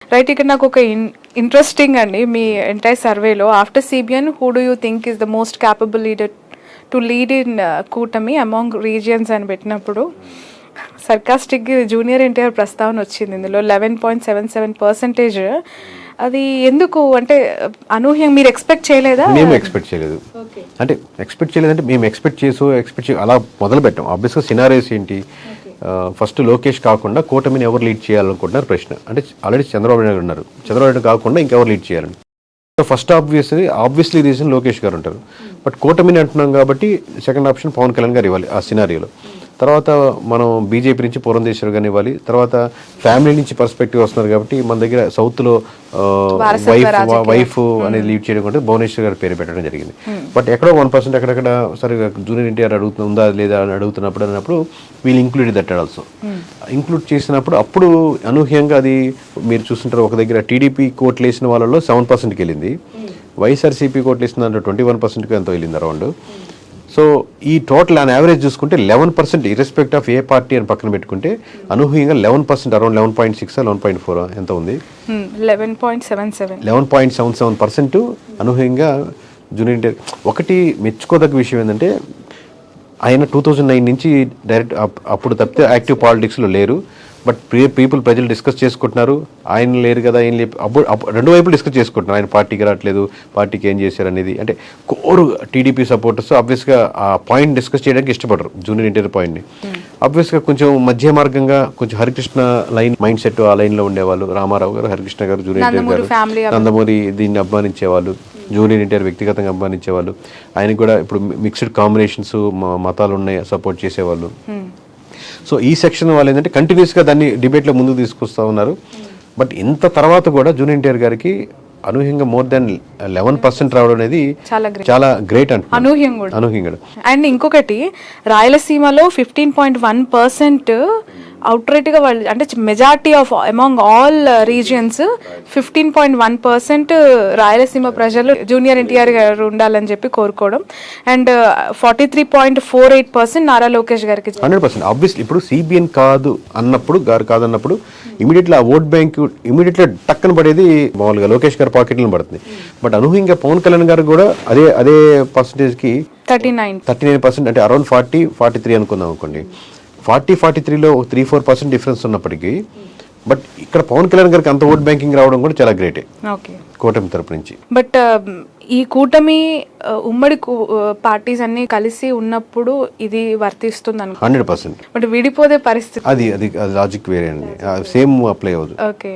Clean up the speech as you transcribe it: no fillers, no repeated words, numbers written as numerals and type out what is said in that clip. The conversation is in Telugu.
రైట్, ఇక్కడ నాకు ఒక ఇంట్రెస్టింగ్ అండి మీ ఎంటైర్ సర్వేలో after CBN who do you think is the most capable leader to lead in కూటమి అమాంగ్ రీజియన్స్ అని పెట్టినప్పుడు సర్కాస్టిక్ జూనియర్ ఎన్టీఆర్ ప్రస్తావన వచ్చింది ఇందులో 11.77%. అది ఎందుకు అంటే అనూహ్యం, మీరు ఎక్స్పెక్ట్ చేయలేదా? మేము ఎక్స్పెక్ట్ చేయలేదు. అంటే ఎక్స్పెక్ట్ చేయలేదంటే మేము ఎక్స్పెక్ట్ అలా మొదలు పెట్టాం. ఆబ్వియస్గా సినారియోస్ ఏంటి, ఫస్ట్ లోకేష్ కాకుండా కూటమిని ఎవరు లీడ్ చేయాలనుకుంటున్నారు ప్రశ్న. అంటే ఆల్రెడీ చంద్రబాబు నాయుడు ఉన్నారు, చంద్రబాబు నాయుడు కాకుండా ఇంకెవరు లీడ్ చేయాలని. ఫస్ట్ ఆబ్వియస్లీ రీజన్ లోకేష్ గారు ఉంటారు. బట్ కూటమిని అంటున్నాం కాబట్టి సెకండ్ ఆప్షన్ పవన్ కళ్యాణ్ గారు ఇవ్వాలి ఆ సినారియోలో. తర్వాత మనం బీజేపీ నుంచి పురంధేశ్వర్ గారిని ఇవ్వాలి. తర్వాత ఫ్యామిలీ నుంచి పర్స్పెక్టివ్ వస్తున్నారు కాబట్టి మన దగ్గర సౌత్లో వైఫ్ అనేది లీడ్ చేయడం కంటే భువనేశ్వర్ గారి పేరు పెట్టడం జరిగింది. బట్ ఎక్కడో 1% ఎక్కడెక్కడ సరే జూనియర్ ఎన్టీఆర్ ఉందా లేదా అని అన్నప్పుడు వీళ్ళు ఇంక్లూడ్ దట్ ఆల్సో. ఇంక్లూడ్ చేసినప్పుడు అప్పుడు అనూహ్యంగా అది మీరు చూస్తుంటారు, ఒక దగ్గర టీడీపీ కోట్లు వేసిన వాళ్ళలో 7%కి వెళ్ళింది, వైఎస్ఆర్సీపీ కోట్లు వేసిన దాంట్లో 21%కి ఎంతో వెళ్ళింది అరౌండ్. సో ఈ టోటల్ ఆన్ యావరేజ్ చూసుకుంటే 11% ఇర్రెస్పెక్ట్ ఆఫ్ ఏ పార్టీ అని పక్కన పెట్టుకుంటే అనూహ్యంగా 11%, అరౌండ్ 11.6 11.4 ఎంత ఉంది, 11.77% అనూహ్యంగా జూనియర్ ఎన్టీఆర్. ఒకటి మెచ్చుకోదగ్గ విషయం ఏంటంటే ఆయన 2009 నుంచి డైరెక్ట్ అప్పుడు తప్పితే యాక్టివ్ పాలిటిక్స్లో లేరు. బట్ ప్రజలు డిస్కస్ చేసుకుంటున్నారు, ఆయన లేరు కదా, ఆయన అప్పుడు రెండు వైపులు డిస్కస్ చేసుకుంటున్నారు, ఆయన పార్టీకి రావట్లేదు, పార్టీకి ఏం చేశారు అనేది. అంటే కోరు టీడీపీ సపోర్టర్స్ ఆబ్వియస్గా ఆ పాయింట్ డిస్కస్ చేయడానికి ఇష్టపడరు, జూనియర్ ఎన్టీఆర్ పాయింట్ని. ఆబ్వియస్గా కొంచెం మధ్య మార్గంగా కొంచెం హరికృష్ణ లైన్ మైండ్ సెట్ ఆ లైన్లో ఉండేవాళ్ళు, రామారావు గారు, హరికృష్ణ గారు, జూనియర్ ఎన్టీఆర్ గారు, నందమూరి దీన్ని అభిమానించేవాళ్ళు, జూనియర్ ఎన్టీఆర్ వ్యక్తిగతంగా అభిమానించేవాళ్ళు. ఆయనకి కూడా ఇప్పుడు మిక్స్డ్ కాంబినేషన్స్ మతాలు ఉన్నాయి సపోర్ట్ చేసేవాళ్ళు. సో ఈ సెక్షన్ వాళ్ళు ఏంటంటే కంటిన్యూస్గా దాన్ని డిబేట్లో ముందుకు తీసుకొస్తూ ఉన్నారు. బట్ ఇంత తర్వాత కూడా జూనియర్ ఎన్టీఆర్ గారికి అనూహ్యంగా మోర్ దాన్ 11% రావడం అనేది చాలా గ్రేట్ అంట అనూహ్యంగా. అండ్ ఇంకొకటి, రాయలసీమలో 15.1% అవుట్రైట్గా వాళ్ళు, అంటే majority of among all regions 15.1% Rayalaseema ప్రజలు జూనియర్ ఎన్టీఆర్ గారు ఉండాలని చెప్పి కోరుకోవడం. అండ్ 43.48% నారా లోకేష్ గారికి. 100% ఆబ్వియస్లీ ఇప్పుడు సిబిఎన్ కాదన్నప్పుడు ఇమీడియట్లీ ఆ ఓట్ బ్యాంక్ ఇమీడియట్లీ టక్కన పడేది మామూలుగా లోకేష్ గారి పాకెట్లో పడుతుంది. బట్ అనూహ్యంగా పవన్ కళ్యాణ్ గారు కూడా అదే పర్సంటేజ్కి 39%, అంటే అరౌండ్ 40-43 అనుకుందాం అనుకోండి. 40-43లో 3-4% డిఫరెన్స్ ఉన్నప్పటికీ బట్ ఇక్కడ పవన్ కళ్యాణ్ గారికి అంత ఓట్ బ్యాంకింగ్ రావడం కూడా చాలా గ్రేటే కూటమి తరపు నుంచి. బట్ ఈ కూటమి ఉమ్మడి పార్టీస్ అన్ని కలిసి ఉన్నప్పుడు ఇది వర్తిస్తుంది 100%. బట్ విడిపోతే పరిస్థితి అది లాజిక్ వేరే అండి, సేమ్ అప్లై అవ్వదు. ఓకే.